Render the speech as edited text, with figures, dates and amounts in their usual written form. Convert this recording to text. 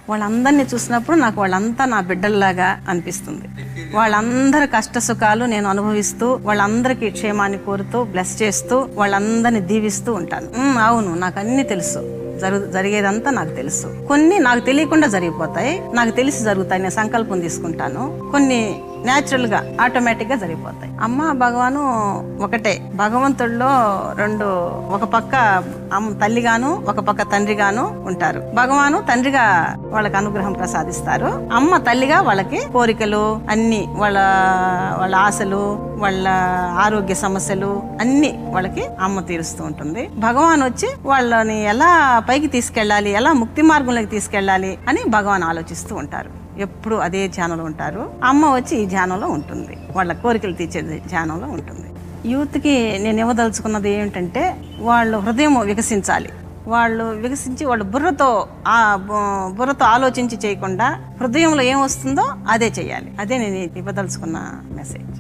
వాళ్ళందరినీ చూసినప్పుడు నాకు వాళ్ళంతా నా బిడ్డల్లాగా అనిపిస్తుంది. వాళ్ళందరి కష్ట సుఖాలు నేను అనుభవిస్తూ, వాళ్ళందరికీ క్షేమాన్ని కోరుతూ, బ్లెస్ చేస్తూ, వాళ్ళందరినీ దీవిస్తూ ఉంటాను. అవును, నాకు అన్ని తెలుసు, జరిగేదంతా నాకు తెలుసు. కొన్ని నాకు తెలియకుండా జరిగిపోతాయి, నాకు తెలిసి జరుగుతాయి, నేను సంకల్పం తీసుకుంటాను. కొన్ని న్యాచురల్ గా ఆటోమేటిక్ గా జరిగిపోతాయి. అమ్మ భగవాను ఒకటే. భగవంతుడిలో రెండు, ఒక పక్క తల్లిగాను ఒక పక్క తండ్రిగాను ఉంటారు. భగవాను తండ్రిగా వాళ్ళకి అనుగ్రహం ప్రసాదిస్తారు, అమ్మ తల్లిగా వాళ్ళకి కోరికలు అన్ని, వాళ్ళ ఆశలు, వాళ్ళ ఆరోగ్య సమస్యలు అన్ని వాళ్ళకి అమ్మ తీరుస్తూ ఉంటుంది. భగవాన్ వచ్చి వాళ్ళని ఎలా పైకి తీసుకెళ్ళాలి, ఎలా ముక్తి మార్గంలోకి తీసుకెళ్ళాలి అని భగవాన్ ఆలోచిస్తూ ఉంటారు. ఎప్పుడు అదే ధ్యానంలో ఉంటారు. అమ్మ వచ్చి ఈ ధ్యానంలో ఉంటుంది, వాళ్ళ కోరికలు తీర్చే ధ్యానంలో ఉంటుంది. యూత్కి నేను ఇవ్వదలుచుకున్నది ఏమిటంటే, వాళ్ళు హృదయం వికసించాలి. వాళ్ళు వికసించి వాళ్ళ బుర్రతో ఆలోచించి చేయకుండా హృదయంలో ఏం వస్తుందో అదే చేయాలి. అదే నేను ఇవ్వదలుచుకున్న మెసేజ్.